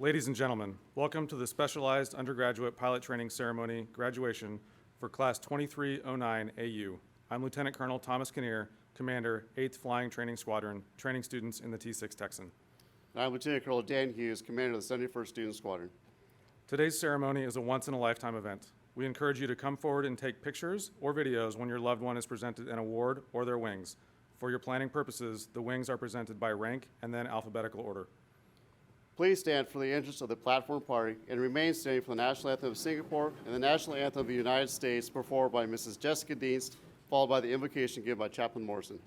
Ladies and gentlemen, welcome to the Specialized Undergraduate Pilot Training Ceremony graduation for Class 2309 AU. I'm Lieutenant Colonel Thomas Kinnear, Commander, 8th Flying Training Squadron, training students in the T-6 Texan. I'm Lieutenant Colonel Dan Hughes, Commander of the 71st Student Squadron. Today's ceremony is a once-in-a-lifetime event. We encourage you to come forward and take pictures or videos when your loved one is presented an award or their wings. For your planning purposes, the wings are presented by rank and then alphabetical order. Please stand for the entrance of the platform party and remain standing for the National Anthem of Singapore and the National Anthem of the United States performed by Mrs. Jessica Dienst, followed by the invocation given by Chaplain Morrison.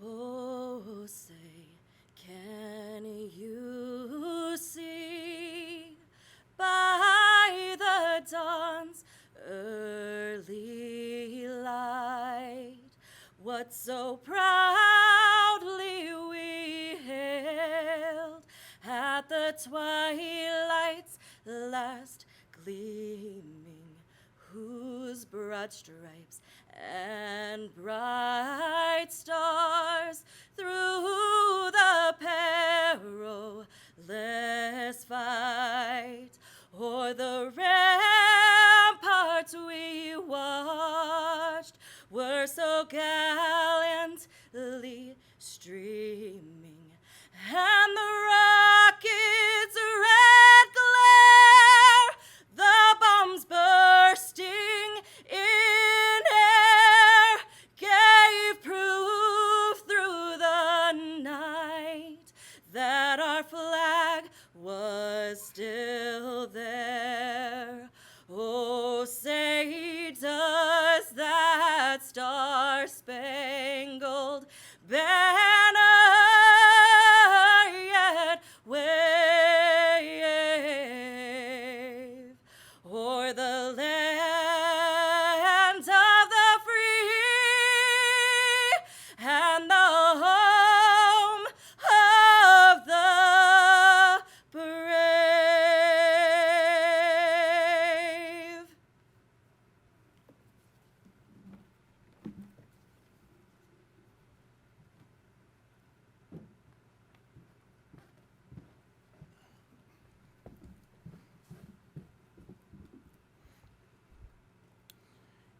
Oh, say, can you see by the dawn's early light what so proudly we hailed at the twilight's last gleaming, whose broad stripes and bright stars through the perilous fight o'er the ramparts we watched were so gallantly streaming, and the rocket's red glare, the bombs bursting in air, gave proof through the night that our flag was still there. Oh, say, does that star-spangled banner yet wave o'er the land of the free and the home of the brave?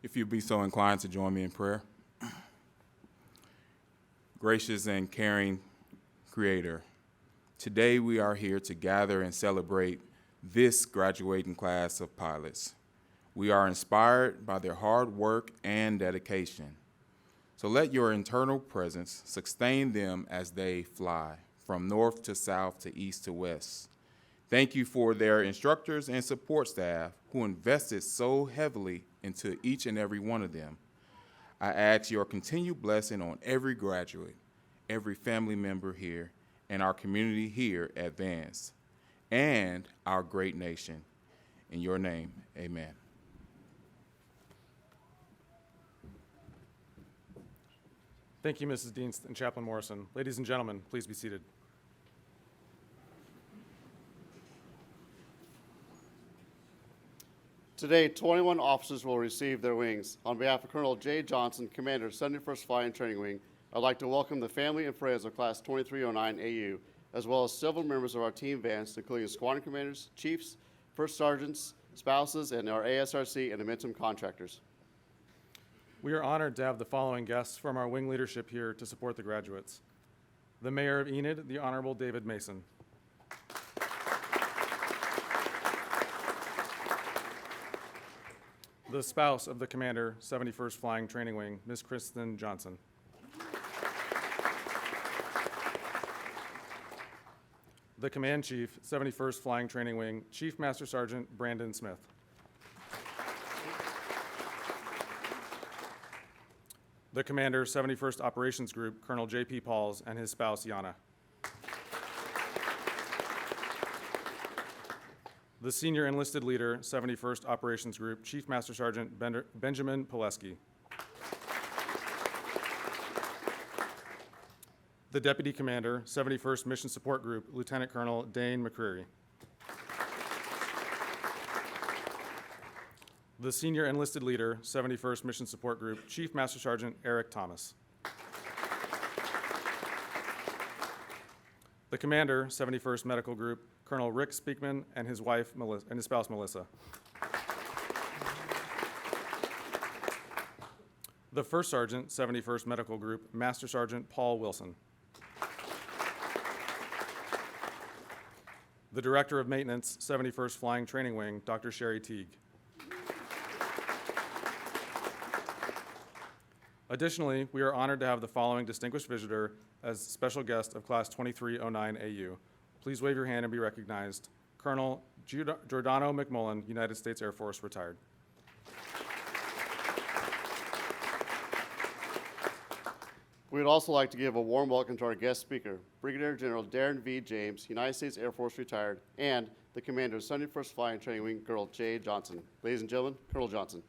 If you'd be so inclined to join me in prayer. Gracious and caring Creator, today we are here to gather and celebrate this graduating class of pilots. We are inspired by their hard work and dedication. So let your internal presence sustain them as they fly from north to south to east to west. Thank you for their instructors and support staff who invested so heavily into each and every one of them. I ask your continued blessing on every graduate, every family member here, and our community here at Vance, and our great nation. In your name, amen. Thank you, Mrs. Dienst and Chaplain Morrison. Ladies and gentlemen, please be seated. Today, 21 officers will receive their wings. On behalf of Colonel Jay Johnson, Commander, 71st Flying Training Wing, I'd like to welcome the family and friends of Class 2309 AU, as well as several members of our Team Vance, including squadron commanders, chiefs, first sergeants, spouses, and our ASRC and Amentum contractors. We are honored to have the following guests from our wing leadership here to support the graduates. The Mayor of Enid, the Honorable David Mason. The spouse of the Commander, 71st Flying Training Wing, Ms. Kristen Johnson. The Command Chief, 71st Flying Training Wing, Chief Master Sergeant Brandon Smith. The Commander, 71st Operations Group, Colonel J.P. Pauls, and his spouse, Yana. The Senior Enlisted Leader, 71st Operations Group, Chief Master Sergeant Benjamin Pileski. The Deputy Commander, 71st Mission Support Group, Lieutenant Colonel Dane McCreary. The Senior Enlisted Leader, 71st Mission Support Group, Chief Master Sergeant Eric Thomas. The Commander, 71st Medical Group, Colonel Rick Speakman and his wife Melissa, and his spouse Melissa. The First Sergeant, 71st Medical Group, Master Sergeant Paul Wilson. The Director of Maintenance, 71st Flying Training Wing, Dr. Sherry Teague. Additionally, we are honored to have the following distinguished visitor as special guest of Class 2309 AU. Please wave your hand and be recognized. Colonel Giordano McMullen, United States Air Force, retired. We would also like to give a warm welcome to our guest speaker, Brigadier General Darren V. James, United States Air Force, retired, and the Commander of 71st Flying Training Wing, Colonel Jay Johnson. Ladies and gentlemen, Colonel Johnson.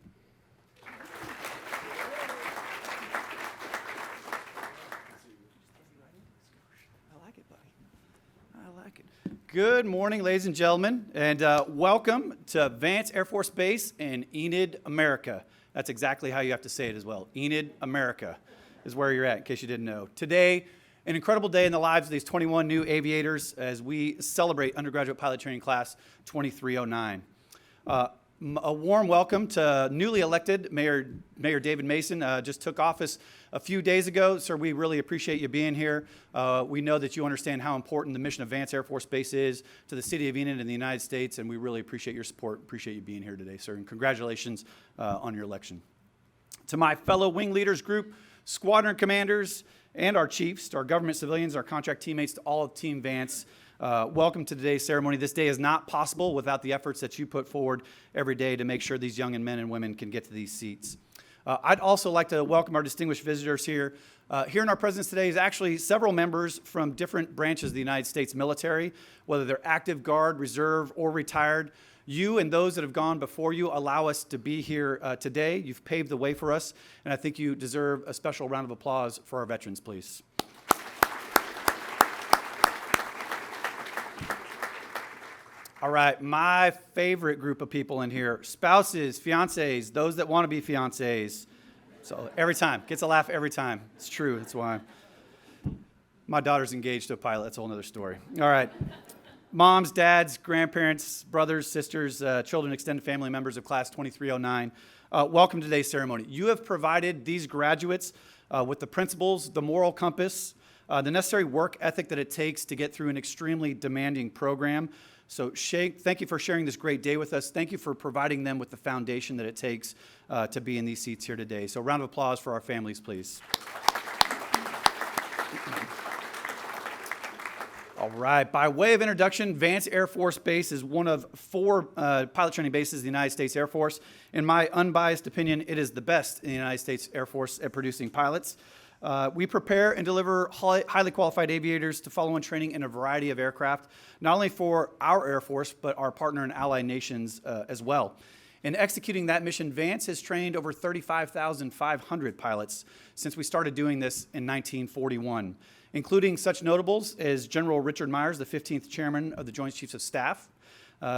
Good morning, ladies and gentlemen, and welcome to Vance Air Force Base in Enid, America. That's exactly how you have to say it as well. Enid, America is where you're at, in case you didn't know. Today, an incredible day in the lives of these 21 new aviators as we celebrate Undergraduate Pilot Training Class 2309. A warm welcome to newly elected Mayor David Mason. Just took office a few days ago. Sir, we really appreciate you being here. We know that you understand how important the mission of Vance Air Force Base is to the city of Enid and the United States, and we really appreciate your support. Appreciate you being here today, sir, and congratulations on your election. To my fellow wing leaders group, squadron commanders, and our chiefs, to our government civilians, our contract teammates, to all of Team Vance, welcome to today's ceremony. This day is not possible without the efforts that you put forward every day to make sure these young men and women can get to these seats. I'd also like to welcome our distinguished visitors here. Here in our presence today is actually several members from different branches of the United States military, whether they're active guard, reserve, or retired. You and those that have gone before you allow us to be here today. You've paved the way for us, and I think you deserve a special round of applause for our veterans, please. All right, my favorite group of people in here, spouses, fiancés, those that want to be fiancés. So every time, gets a laugh every time. It's true, that's why. My daughter's engaged to a pilot, that's a whole other story. All right, moms, dads, grandparents, brothers, sisters, children, extended family members of Class 2309, welcome to today's ceremony. You have provided these graduates with the principles, the moral compass, the necessary work ethic that it takes to get through an extremely demanding program. So thank you for sharing this great day with us. Thank you for providing them with the foundation that it takes to be in these seats here today. So a round of applause for our families, please. All right. By way of introduction, Vance Air Force Base is one of 4 pilot training bases in the United States Air Force. In my unbiased opinion, it is the best in the United States Air Force at producing pilots. We prepare and deliver highly qualified aviators to follow-on training in a variety of aircraft, not only for our Air Force, but our partner and allied nations as well. In executing that mission, Vance has trained over 35,500 pilots since we started doing this in 1941, including such notables as General Richard Myers, the 15th Chairman of the Joint Chiefs of Staff,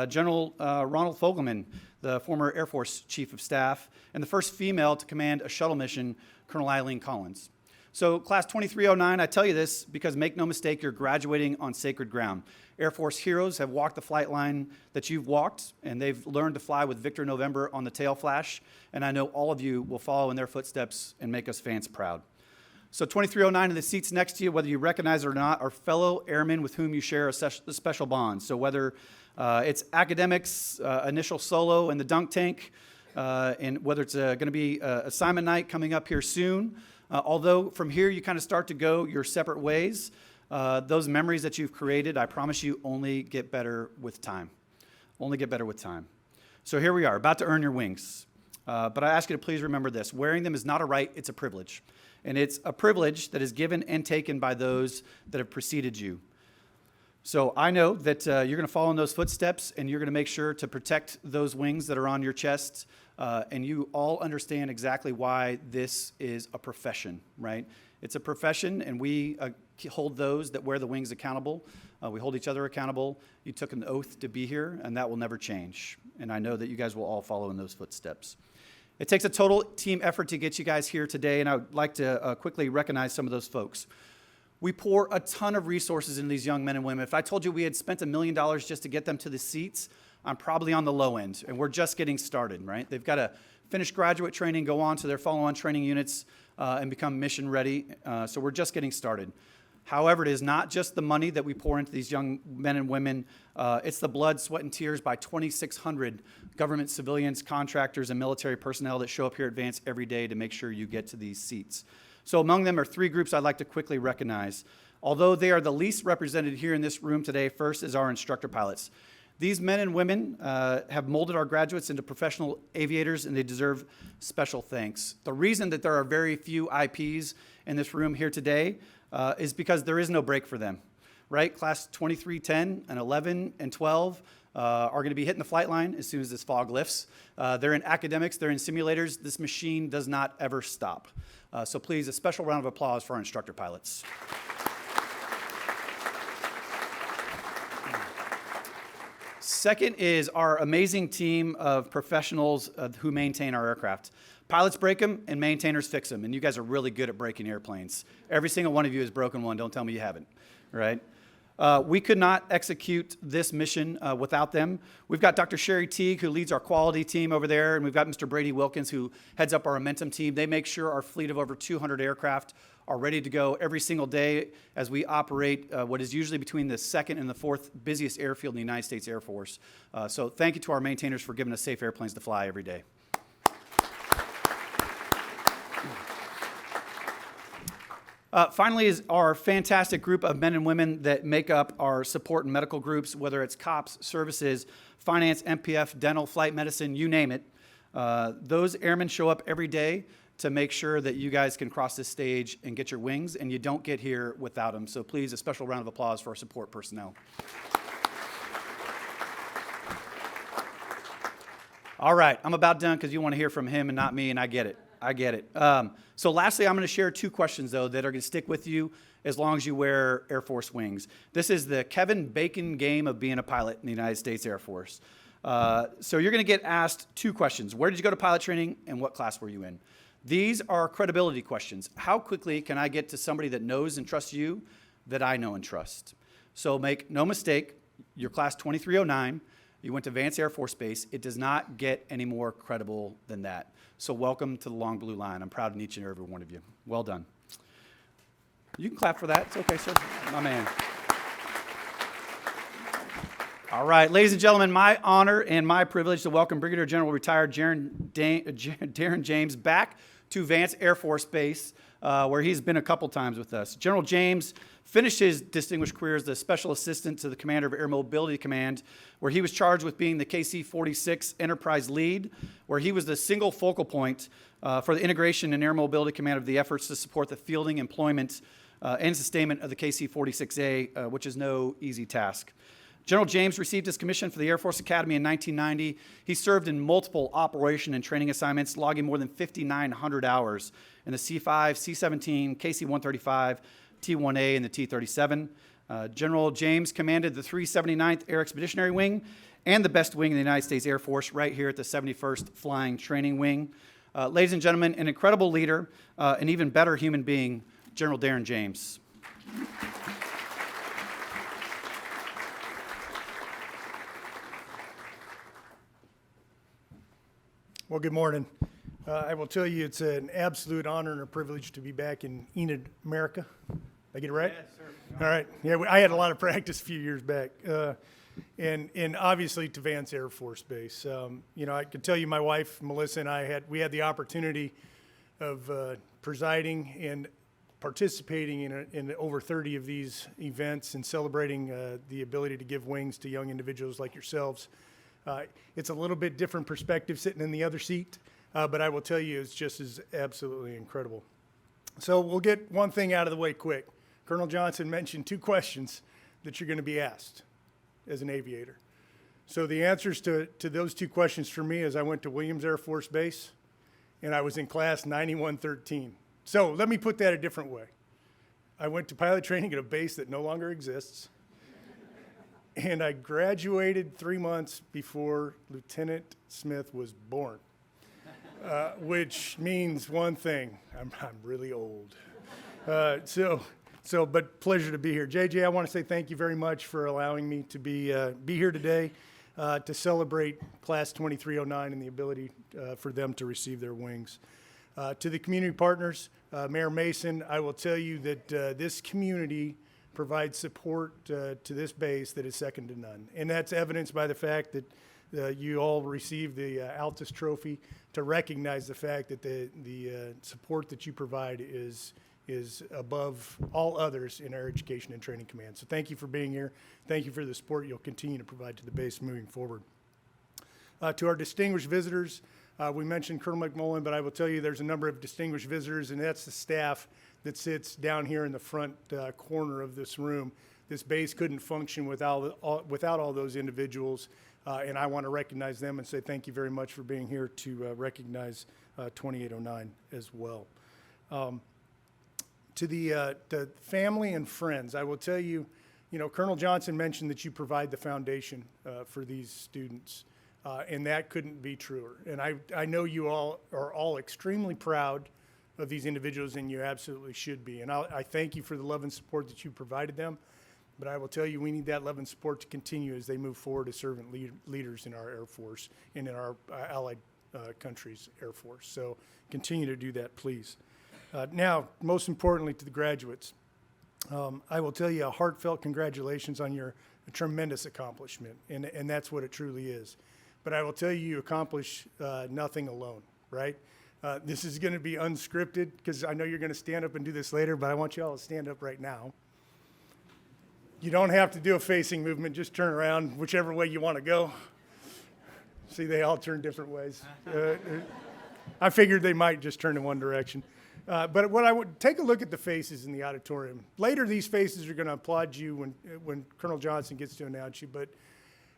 General Ronald Fogelman, the former Air Force Chief of Staff, and the first female to command a shuttle mission, Colonel Eileen Collins. So Class 2309, I tell you this because make no mistake, you're graduating on sacred ground. Air Force heroes have walked the flight line that you've walked, and they've learned to fly with Victor November on the tail flash, and I know all of you will follow in their footsteps and make us Vance proud. So 2309 in the seats next to you, whether you recognize it or not, are fellow airmen with whom you share a special bond. So whether it's academics, initial solo in the dunk tank, and whether it's going to be assignment night coming up here soon, although from here you kind of start to go your separate ways, those memories that you've created, I promise you, only get better with time. Only get better with time. So here we are, about to earn your wings. But I ask you to please remember this. Wearing them is not a right, it's a privilege. And it's a privilege that is given and taken by those that have preceded you. So I know that you're going to follow in those footsteps, and you're going to make sure to protect those wings that are on your chest. And you all understand exactly why this is a profession, right? It's a profession, and we hold those that wear the wings accountable. We hold each other accountable. You took an oath to be here, and that will never change. And I know that you guys will all follow in those footsteps. It takes a total team effort to get you guys here today, and I would like to quickly recognize some of those folks. We pour a ton of resources into these young men and women. If I told you we had spent $1 million just to get them to the seats, I'm probably on the low end, and we're just getting started, right? They've got to finish graduate training, go on to their follow-on training units, and become mission ready. So we're just getting started. However, it is not just the money that we pour into these young men and women. It's the blood, sweat, and tears by 2,600 government, civilians, contractors, and military personnel that show up here at Vance every day to make sure you get to these seats. So among them are 3 groups I'd like to quickly recognize. Although they are the least represented here in this room today, first is our instructor pilots. These men and women have molded our graduates into professional aviators, and they deserve special thanks. The reason that there are very few IPs in this room here today is because there is no break for them, right? Class 2310 and 11 and 12 are going to be hitting the flight line as soon as this fog lifts. They're in academics, they're in simulators. This machine does not ever stop. So please, a special round of applause for our instructor pilots. Second is our amazing team of professionals who maintain our aircraft. Pilots break them and maintainers fix them, and you guys are really good at breaking airplanes. Every single one of you has broken one. Don't tell me you haven't, right? We could not execute this mission without them. We've got Dr. Sherry Teague, who leads our quality team over there, and we've got Mr. Brady Wilkins, who heads up our Momentum team. They make sure our fleet of over 200 aircraft are ready to go every single day as we operate what is usually between the 2nd and the 4th busiest airfield in the United States Air Force. So thank you to our maintainers for giving us safe airplanes to fly every day. Finally is our fantastic group of men and women that make up our support and medical groups, whether it's COPS, services, finance, MPF, dental, flight medicine, you name it. Those airmen show up every day to make sure that you guys can cross this stage and get your wings, and you don't get here without them. So please, a special round of applause for our support personnel. All right, I'm about done because you want to hear from him and not me, and I get it. I get it. So lastly, I'm going to share 2 questions, though, that are going to stick with you as long as you wear Air Force wings. This is the Kevin Bacon game of being a pilot in the United States Air Force. So you're going to get asked 2 questions. Where did you go to pilot training, and what class were you in? These are credibility questions. How quickly can I get to somebody that knows and trusts you that I know and trust? So make no mistake, you're class 2309. You went to Vance Air Force Base. It does not get any more credible than that. So welcome to the long blue line. I'm proud of each and every one of you. Well done. You can clap for that. It's okay, sir. My man. All right, ladies and gentlemen, my honor and my privilege to welcome Brigadier General Retired Darren James back to Vance Air Force Base, where he's been a couple times with us. General James finished his distinguished career as the Special Assistant to the Commander of Air Mobility Command, where he was charged with being the KC-46 Enterprise Lead, where he was the single focal point for the integration and Air Mobility Command of the efforts to support the fielding, employment, and sustainment of the KC-46A, which is no easy task. General James received his commission for the Air Force Academy in 1990. He served in multiple operation and training assignments, logging more than 5,900 hours in the C-5, C-17, KC-135, T-1A, and the T-37. General James commanded the 379th Air Expeditionary Wing and the best wing in the United States Air Force right here at the 71st Flying Training Wing. Ladies and gentlemen, an incredible leader, an even better human being, General Darren James. Well, good morning. I will tell you it's an absolute honor and a privilege to be back in Enid, America. Did I get it right? Yes, sir. All right. Yeah, I had a lot of practice a few years back. And obviously to Vance Air Force Base. You know, I can tell you my wife, Melissa, and we had the opportunity of presiding and participating in over 30 of these events and celebrating the ability to give wings to young individuals like yourselves. It's a little bit different perspective sitting in the other seat, but I will tell you it's just as absolutely incredible. So we'll get one thing out of the way quick. Colonel Johnson mentioned 2 questions that you're going to be asked as an aviator. So the answers to those 2 questions for me is I went to Williams Air Force Base and I was in class 9113. So let me put that a different way. I went to pilot training at a base that no longer exists. And I graduated 3 months before Lieutenant Smith was born, which means one thing: I'm really old. But pleasure to be here. JJ, I want to say thank you very much for allowing me to be here today to celebrate Class 2309 and the ability for them to receive their wings. To the community partners, Mayor Mason, I will tell you that this community provides support to this base that is second to none. And that's evidenced by the fact that you all received the Altus Trophy to recognize the fact that the support that you provide is above all others in our Education and Training Command. So thank you for being here. Thank you for the support you'll continue to provide to the base moving forward. To our distinguished visitors, we mentioned Colonel McMullen, but I will tell you there's a number of distinguished visitors, and that's the staff that sits down here in the front corner of this room. This base couldn't function without all those individuals, and I want to recognize them and say thank you very much for being here to recognize 2809 as well. To the family and friends, I will tell you, Colonel Johnson mentioned that you provide the foundation for these students, and that couldn't be truer. And I know you all are all extremely proud of these individuals, and you absolutely should be. And I thank you for the love and support that you provided them, but I will tell you we need that love and support to continue as they move forward as servant leaders in our Air Force and in our allied countries' Air Force. So continue to do that, please. Now, most importantly to the graduates, I will tell you a heartfelt congratulations on your tremendous accomplishment, and that's what it truly is. But I will tell you accomplish nothing alone, right? This is going to be unscripted because I know you're going to stand up and do this later, but I want you all to stand up right now. You don't have to do a facing movement. Just turn around whichever way you want to go. See, they all turn different ways. I figured they might just turn in one direction. But what I would take a look at the faces in the auditorium. Later, these faces are going to applaud you when Colonel Johnson gets to announce you. But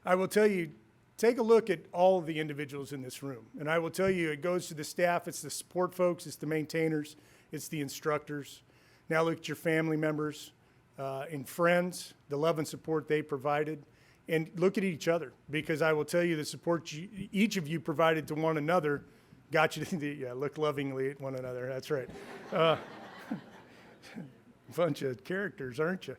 I will tell you, take a look at all of the individuals in this room. And I will tell you, it goes to the staff, it's the support folks, it's the maintainers, it's the instructors. Now look at your family members and friends, the love and support they provided. And look at each other, because I will tell you the support each of you provided to one another got you to look lovingly at one another. That's right. Bunch of characters, aren't you?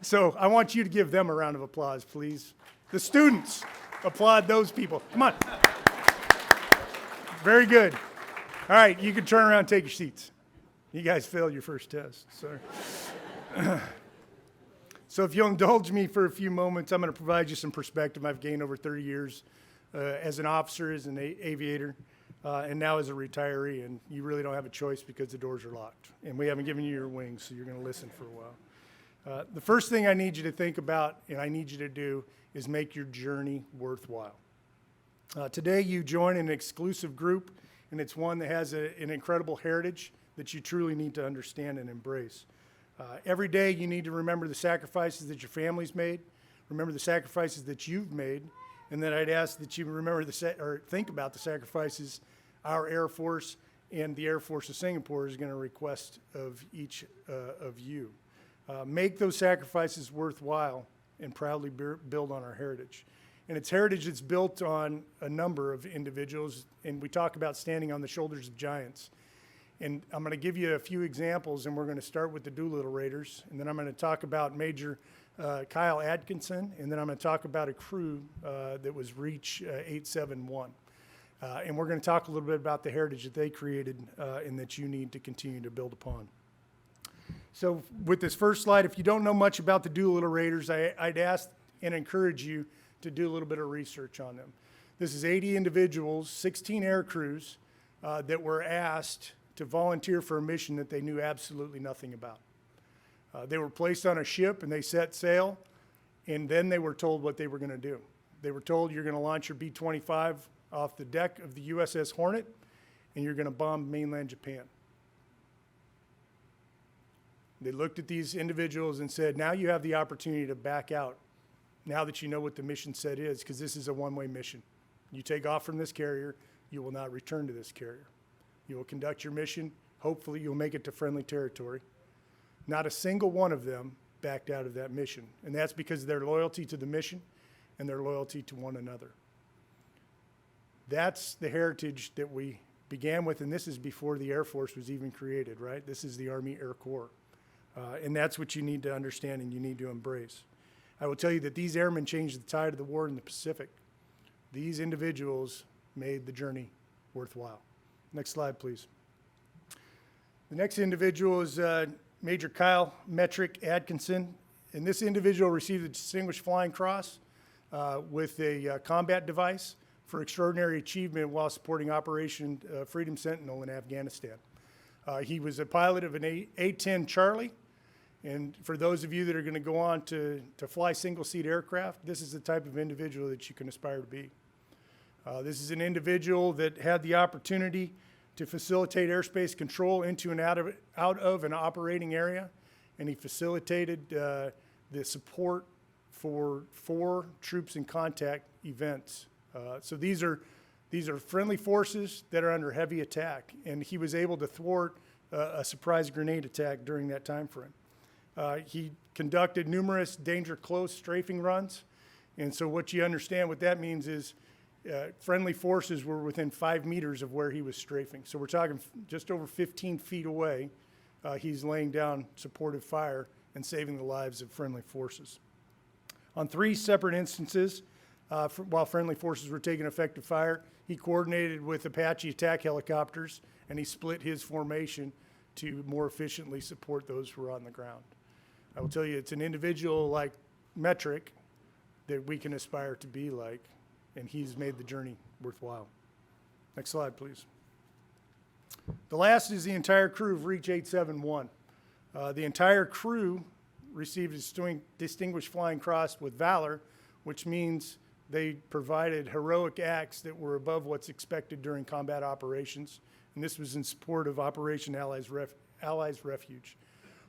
So I want you to give them a round of applause, please. The students, applaud those people. Come on. Very good. All right, you can turn around and take your seats. You guys failed your first test. Sorry. So if you'll indulge me for a few moments, I'm going to provide you some perspective I've gained over 30 years as an officer, as an aviator. and now as a retiree, and you really don't have a choice because the doors are locked. And we haven't given you your wings, so you're going to listen for a while. The first thing I need you to think about, and I need you to do, is make your journey worthwhile. Today you join an exclusive group, and it's one that has an incredible heritage that you truly need to understand and embrace. Every day you need to remember the sacrifices that your family's made, remember the sacrifices that you've made, and then I'd ask that you remember or think about the sacrifices our Air Force and the Air Force of Singapore is going to request of each of you. Make those sacrifices worthwhile and proudly build on our heritage. And it's heritage that's built on a number of individuals, and we talk about standing on the shoulders of giants. And I'm going to give you a few examples, and we're going to start with the Doolittle Raiders, and then I'm going to talk about Major Kyle Atkinson, and then I'm going to talk about a crew that was Reach 871. And we're going to talk a little bit about the heritage that they created and that you need to continue to build upon. So with this first slide, if you don't know much about the Doolittle Raiders, I'd ask and encourage you to do a little bit of research on them. This is 80 individuals, 16 air crews that were asked to volunteer for a mission that they knew absolutely nothing about. They were placed on a ship and they set sail, and then they were told what they were going to do. They were told, you're going to launch your B-25 off the deck of the USS Hornet, and you're going to bomb mainland Japan. They looked at these individuals and said, now you have the opportunity to back out, now that you know what the mission set is, because this is a one-way mission. You take off from this carrier, you will not return to this carrier. You will conduct your mission. Hopefully you'll make it to friendly territory. Not a single one of them backed out of that mission, and that's because of their loyalty to the mission and their loyalty to one another. That's the heritage that we began with, and this is before the Air Force was even created, right? This is the Army Air Corps. And that's what you need to understand and you need to embrace. I will tell you that these airmen changed the tide of the war in the Pacific. These individuals made the journey worthwhile. Next slide, please. The next individual is Major Kyle Metric Atkinson, and this individual received the Distinguished Flying Cross with a combat device for extraordinary achievement while supporting Operation Freedom Sentinel in Afghanistan. He was a pilot of an A-10 Charlie, and for those of you that are going to go on to fly single-seat aircraft, this is the type of individual that you can aspire to be. This is an individual that had the opportunity to facilitate airspace control into and out of an operating area, and he facilitated the support for 4 troops in contact events. So these are friendly forces that are under heavy attack, and he was able to thwart a surprise grenade attack during that time frame. He conducted numerous danger close strafing runs, and so what you understand what that means is friendly forces were within 5 meters of where he was strafing. So we're talking just over 15 feet away. He's laying down supportive fire and saving the lives of friendly forces. On 3 separate instances, while friendly forces were taking effective fire, he coordinated with Apache attack helicopters, and he split his formation to more efficiently support those who were on the ground. I will tell you, it's an individual like Metric that we can aspire to be like, and he's made the journey worthwhile. Next slide, please. The last is the entire crew of Reach 871. The entire crew received a Distinguished Flying Cross with Valor, which means they provided heroic acts that were above what's expected during combat operations, and this was in support of Operation Allies Refuge.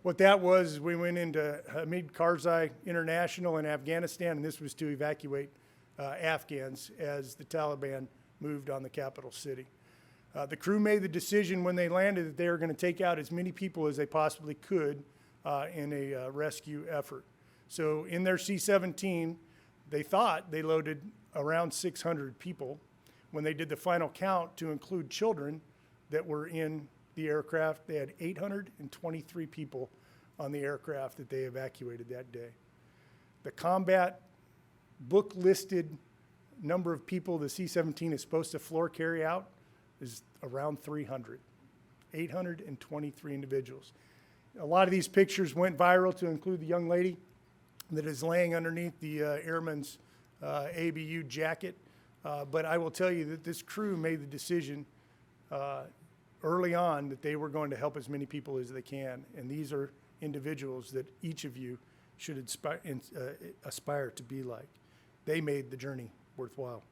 What that was, we went into Hamid Karzai International in Afghanistan, and this was to evacuate Afghans as the Taliban moved on the capital city. The crew made the decision when they landed that they were going to take out as many people as they possibly could in a rescue effort. So in their C-17, they thought they loaded around 600 people. When they did the final count to include children that were in the aircraft, they had 823 people on the aircraft that they evacuated that day. The combat book listed number of people the C-17 is supposed to floor carry out is around 300. 823 individuals. A lot of these pictures went viral to include the young lady that is laying underneath the airman's ABU jacket. But I will tell you that this crew made the decision early on that they were going to help as many people as they can. And these are individuals that each of you should aspire to be like. They made the journey worthwhile.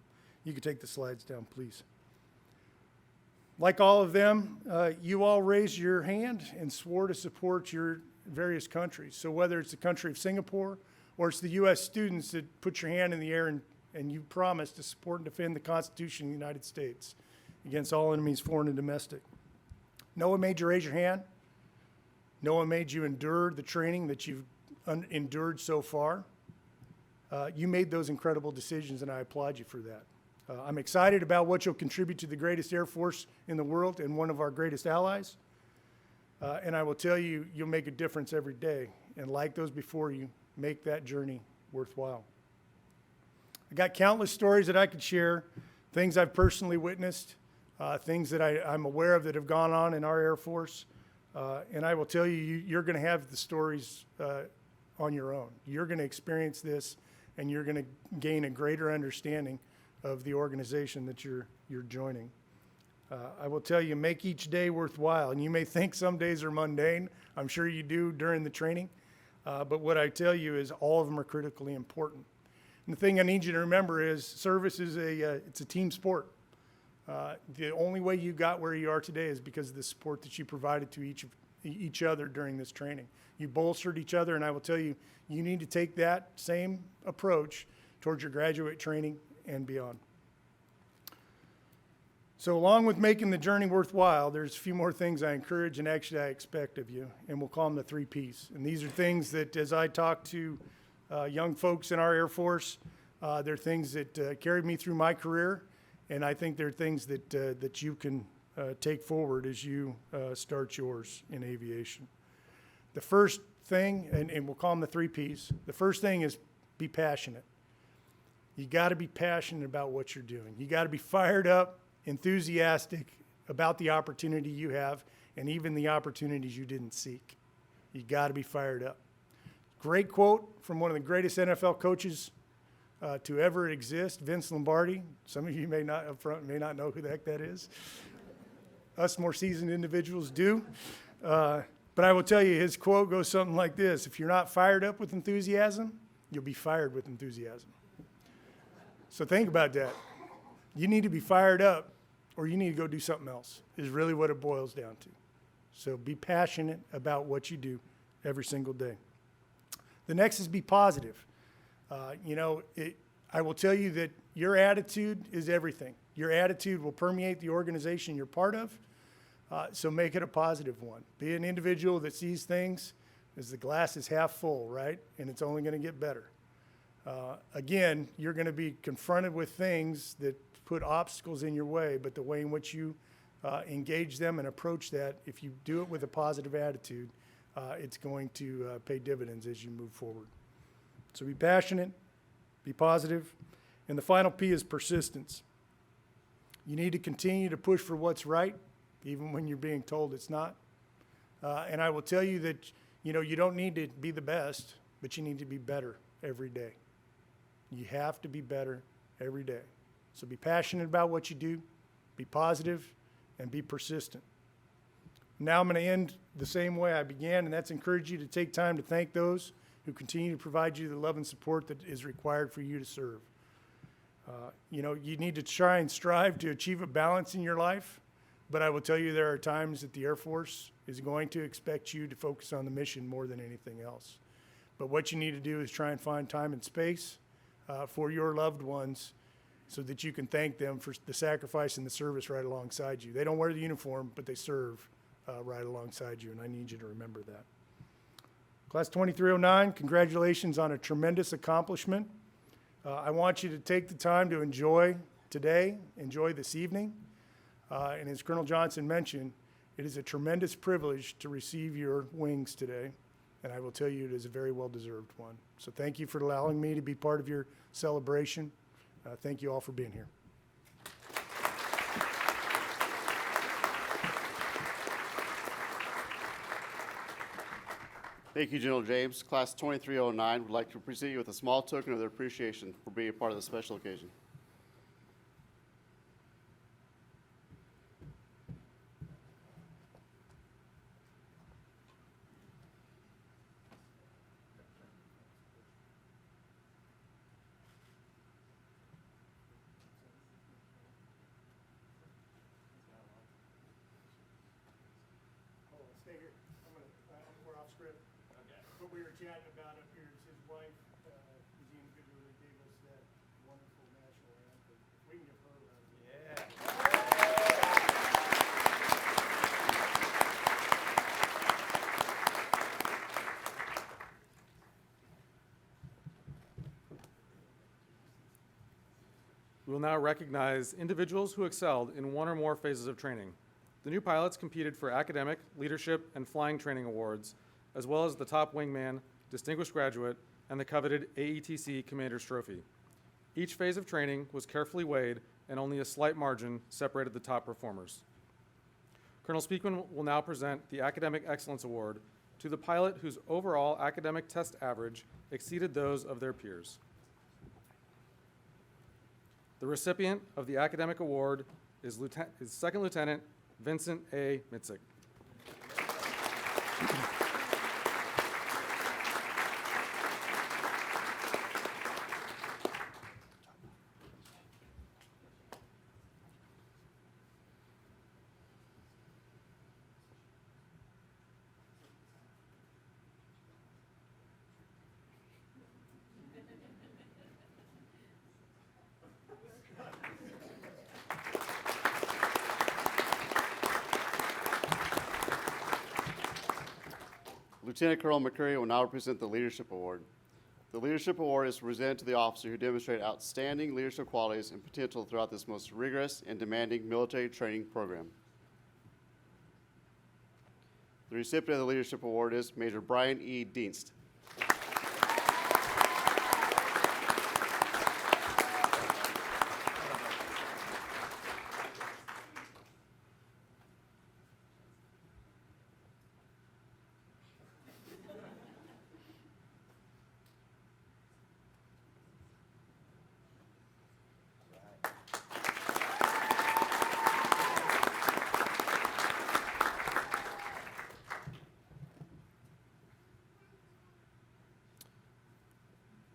You could take the slides down, please. Like all of them, you all raised your hand and swore to support your various countries. So whether it's the country of Singapore or it's the U.S. students that put your hand in the air and you promise to support and defend the Constitution of the United States against all enemies, foreign and domestic. No one made you raise your hand. No one made you endure the training that you've endured so far. You made those incredible decisions, and I applaud you for that. I'm excited about what you'll contribute to the greatest Air Force in the world and one of our greatest allies. And I will tell you, you'll make a difference every day. And like those before you, make that journey worthwhile. I got countless stories that I could share, things I've personally witnessed, things that I'm aware of that have gone on in our Air Force. And I will tell you, you're going to have the stories on your own. You're going to experience this, and you're going to gain a greater understanding of the organization that you're joining. I will tell you, make each day worthwhile. And you may think some days are mundane. I'm sure you do during the training. But what I tell you is all of them are critically important. And the thing I need you to remember is service is it's a team sport. The only way you got where you are today is because of the support that you provided to each other during this training. You bolstered each other, and I will tell you, you need to take that same approach towards your graduate training and beyond. So along with making the journey worthwhile, there's a few more things I encourage and actually I expect of you, and we'll call them the 3 Ps. And these are things that as I talk to young folks in our Air Force, they're things that carried me through my career, and I think they're things that you can take forward as you start yours in aviation. The first thing, and we'll call them the 3 Ps, the first thing is be passionate. You got to be passionate about what you're doing. You got to be fired up, enthusiastic about the opportunity you have and even the opportunities you didn't seek. You got to be fired up. Great quote from one of the greatest NFL coaches to ever exist, Vince Lombardi. Some of you may not up front may not know who the heck that is. Us more seasoned individuals do. But I will tell you, his quote goes something like this: if you're not fired up with enthusiasm, you'll be fired with enthusiasm. So think about that. You need to be fired up, or you need to go do something else, is really what it boils down to. So be passionate about what you do every single day. The next is be positive. I will tell you that your attitude is everything. Your attitude will permeate the organization you're part of, so make it a positive one. Be an individual that sees things as the glass is half full, right? And it's only going to get better. Again, you're going to be confronted with things that put obstacles in your way, but the way in which you engage them and approach that, if you do it with a positive attitude, it's going to pay dividends as you move forward. So be passionate, be positive, and the final P is persistence. You need to continue to push for what's right, even when you're being told it's not. And I will tell you that, you don't need to be the best, but you need to be better every day. You have to be better every day. So be passionate about what you do, be positive, and be persistent. Now I'm going to end the same way I began, and that's encourage you to take time to thank those who continue to provide you the love and support that is required for you to serve. You need to try and strive to achieve a balance in your life, but I will tell you there are times that the Air Force is going to expect you to focus on the mission more than anything else. But what you need to do is try and find time and space for your loved ones so that you can thank them for the sacrifice and the service right alongside you. They don't wear the uniform, but they serve right alongside you, and I need you to remember that. Class 2309, congratulations on a tremendous accomplishment. I want you to take the time to enjoy today, enjoy this evening. And as Colonel Johnson mentioned, it is a tremendous privilege to receive your wings today, and I will tell you it is a very well-deserved one. So thank you for allowing me to be part of your celebration. Thank you all for being here. Thank you, General James. Class 2309 would like to present you with a small token of their appreciation for being a part of this special occasion. stay here. We're off script. Okay. What we were chatting about up here is his wife is the individual that gave us that wonderful national anthem. If we can give her a round of applause. We will now recognize individuals who excelled in one or more phases of training. The new pilots competed for academic, leadership, and flying training awards, as well as the top wingman, distinguished graduate, and the coveted AETC Commander's Trophy. Each phase of training was carefully weighed, and only a slight margin separated the top performers. Colonel Speakman will now present the Academic Excellence Award to the pilot whose overall academic test average exceeded those of their peers. The recipient of the academic award is Second Lieutenant Vincent A. Mitzik. Lieutenant Colonel McCurry will now present the Leadership Award. The Leadership Award is presented to the officer who demonstrated outstanding leadership qualities and potential throughout this most rigorous and demanding military training program. The recipient of the Leadership Award is Major Brian E. Dienst.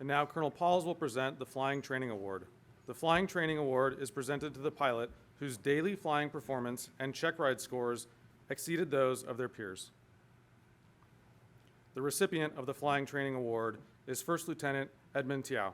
And now Colonel Pauls will present the Flying Training Award. The Flying Training Award is presented to the pilot whose daily flying performance and check ride scores exceeded those of their peers. The recipient of the Flying Training Award is First Lieutenant Edmund Tiao.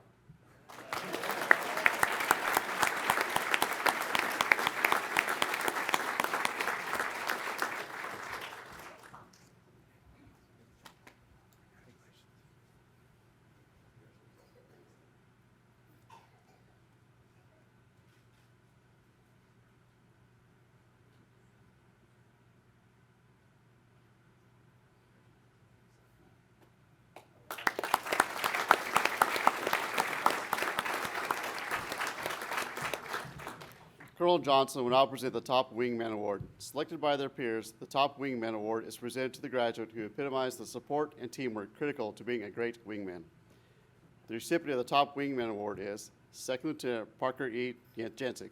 Colonel Johnson will now present the Top Wingman Award. Selected by their peers, the Top Wingman Award is presented to the graduate who epitomized the support and teamwork critical to being a great wingman. The recipient of the Top Wingman Award is Second Lieutenant Parker E. Jancic.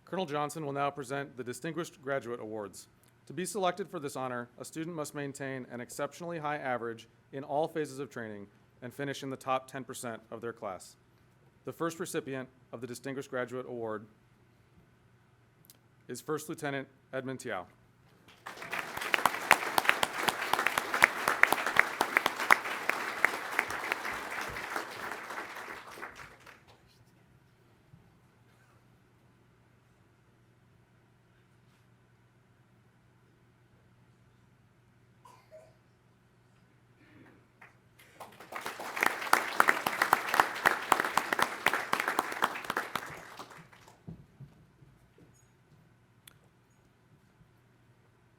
Colonel Johnson will now present the Distinguished Graduate Awards. To be selected for this honor, a student must maintain an exceptionally high average in all phases of training and finish in the top 10% of their class. The first recipient of the Distinguished Graduate Award is First Lieutenant Edmund Tiao.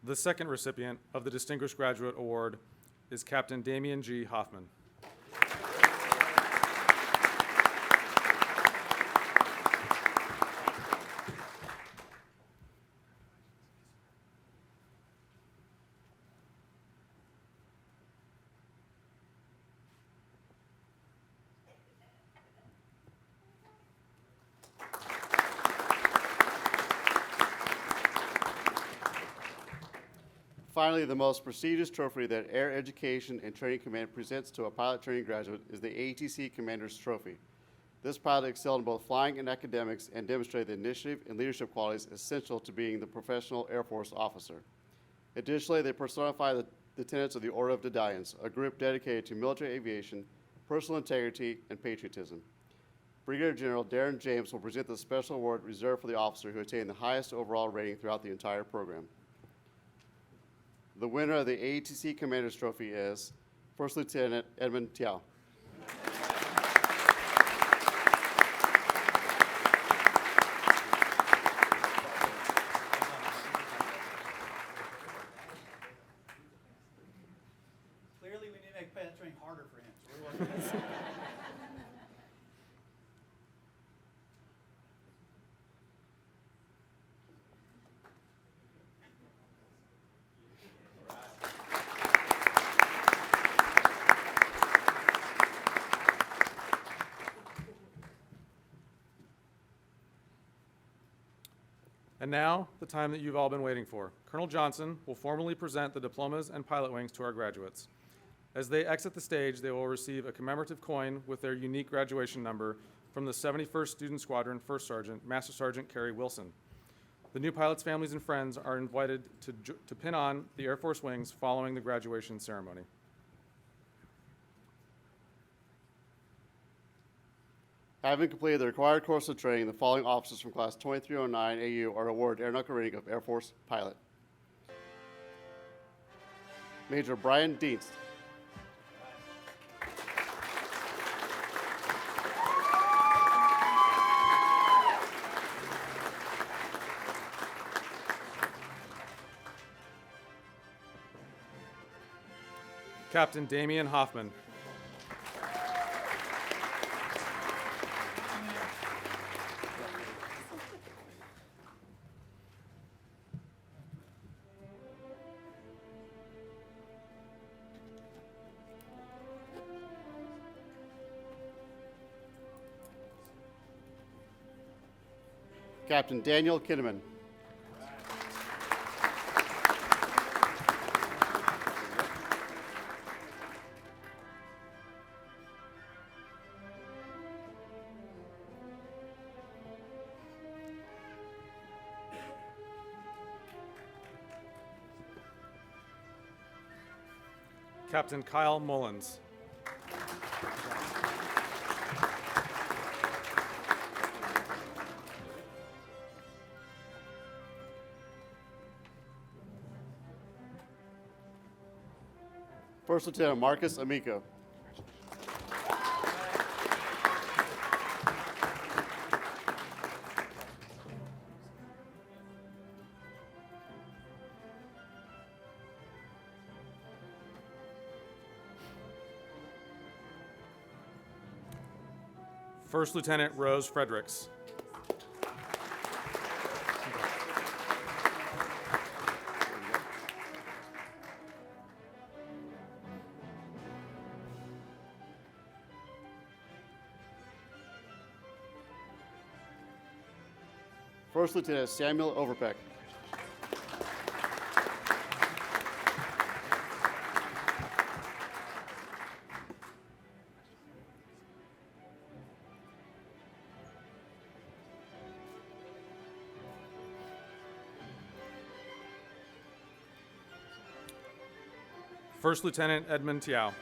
The second recipient of the Distinguished Graduate Award is Captain Damian G. Hoffman. finally, the most prestigious trophy that Air Education and Training Command presents to a pilot training graduate is the ATC Commander's Trophy. This pilot excelled in both flying and academics and demonstrated the initiative and leadership qualities essential to being the professional Air Force officer. Additionally, they personify the tenets of the Order of Defiance, a group dedicated to military aviation, personal integrity, and patriotism. Brigadier General Darren James will present the special award reserved for the officer who attained the highest overall rating throughout the entire program. The winner of the ATC Commander's Trophy is First Lieutenant Edmund Tiao. Clearly, we need to make pilot training harder for him, so we're working on it. And now, the time that you've all been waiting for. Colonel Johnson will formally present the diplomas and pilot wings to our graduates. As they exit the stage, they will receive a commemorative coin with their unique graduation number from the 71st Student Squadron First Sergeant, Master Sergeant Kerry Wilson. The new pilots' families and friends are invited to pin on the Air Force wings following the graduation ceremony. Having completed the required course of training, the following officers from Class 2309 AU are awarded aeronautical rating of Air Force Pilot. Major Brian Dienst. Captain Damian Hoffman. Captain Daniel Kinnaman. Captain Kyle Mullins. First Lieutenant Marcus Amico. First Lieutenant Rose Fredericks. First Lieutenant Samuel Overpeck. First Lieutenant Edmund Tiao.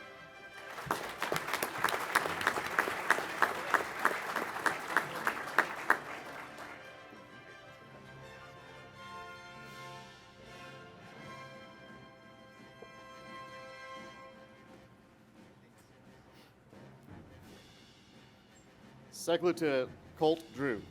Second Lieutenant Colt Drew.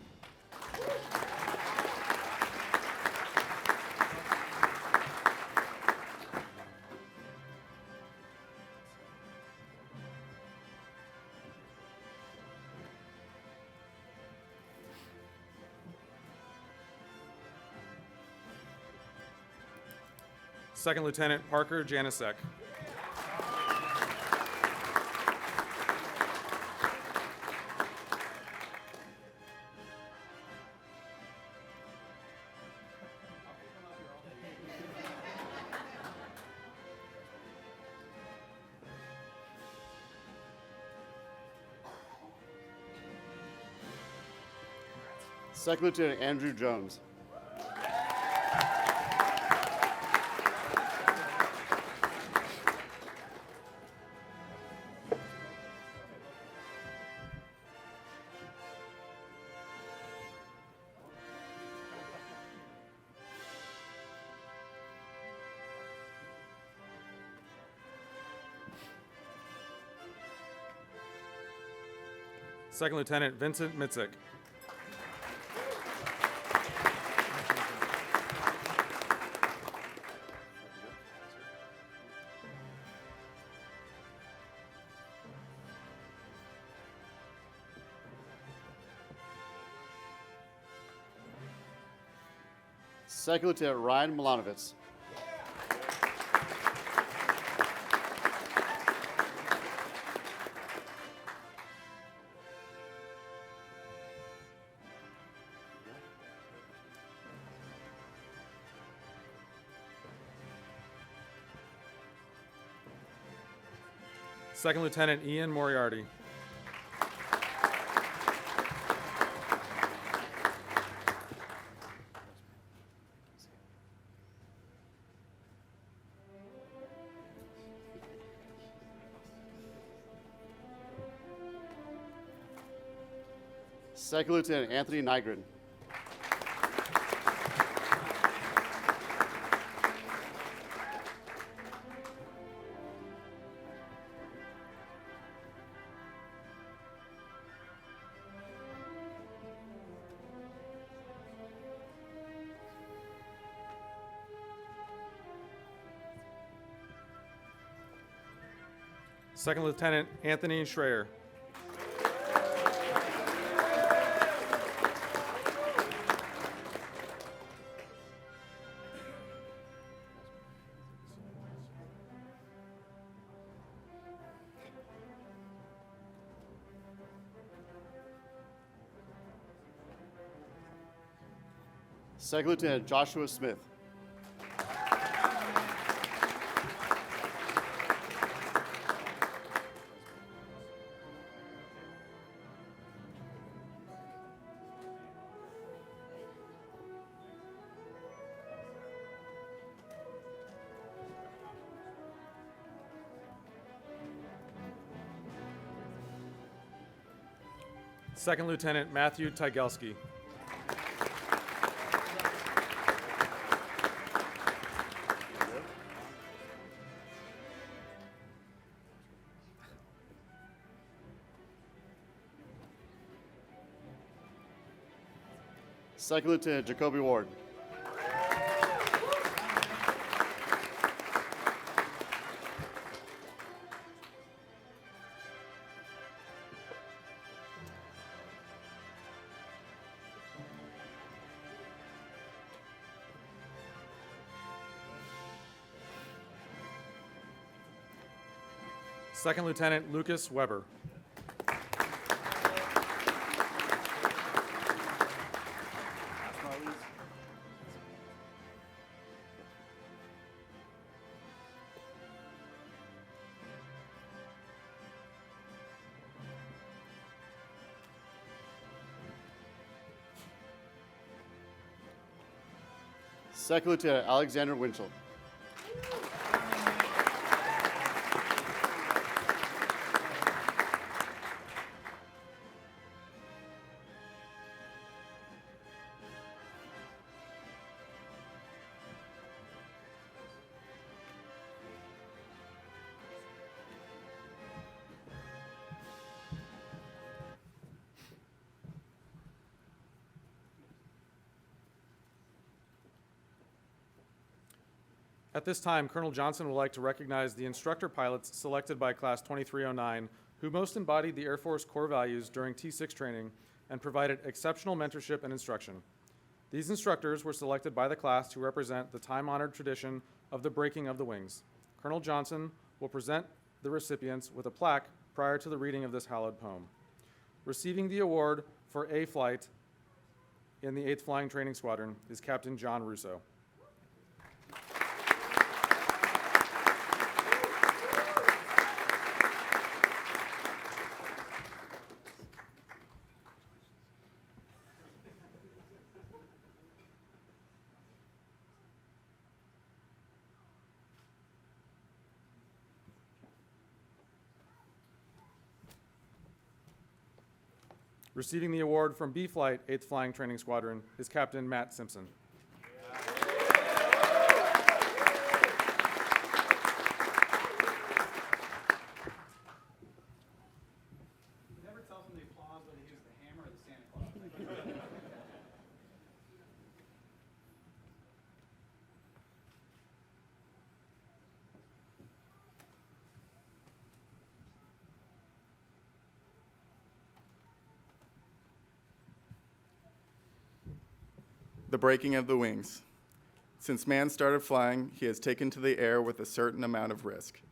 Second Lieutenant Parker Janisek. Second Lieutenant Andrew Jones. Second Lieutenant Vincent Mitzik. Second Lieutenant Ryan Milanovitz. Second Lieutenant Ian Moriarty. Second Lieutenant Anthony Nygren. Second Lieutenant Anthony Schreier. Second Lieutenant Joshua Smith. Second Lieutenant Matthew Tygelski. Second Lieutenant Jacoby Ward. Second Lieutenant Lucas Weber. Second Lieutenant Alexander Winchell. At this time, Colonel Johnson would like to recognize the instructor pilots selected by Class 2309 who most embodied the Air Force core values during T6 training and provided exceptional mentorship and instruction. These instructors were selected by the class to represent the time-honored tradition of the breaking of the wings. Colonel Johnson will present the recipients with a plaque prior to the reading of this hallowed poem. Receiving the award for A Flight in the 8th Flying Training Squadron is Captain John Russo. Receiving the award from B Flight 8th Flying Training Squadron is Captain Matt Simpson. Never tell from the applause whether he was the hammer or the Santa Claus. The breaking of the wings. Since man started flying, he has taken to the air with a certain amount of risk.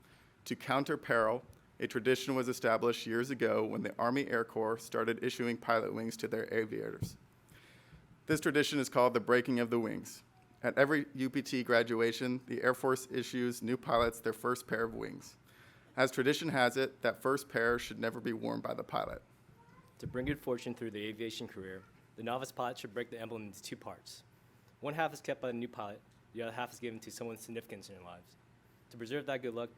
To counter peril, a tradition was established years ago when the Army Air Corps started issuing pilot wings to their aviators. This tradition is called the breaking of the wings. At every UPT graduation, the Air Force issues new pilots their first pair of wings. As tradition has it, that first pair should never be worn by the pilot. To bring good fortune through the aviation career, the novice pilot should break the emblem into two parts. One half is kept by the new pilot, the other half is given to someone significant in their lives. To preserve that good luck,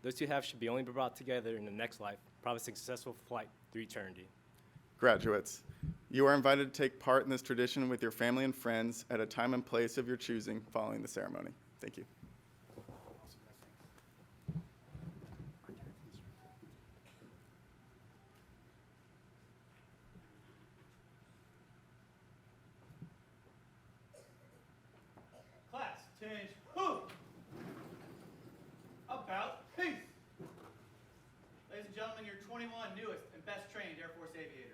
those two halves should be only brought together in the next life, promising successful flight through eternity. Graduates, you are invited to take part in this tradition with your family and friends at a time and place of your choosing following the ceremony. Thank you. Class, change. Who? About peace. Ladies and gentlemen, your 21 newest and best trained Air Force aviators.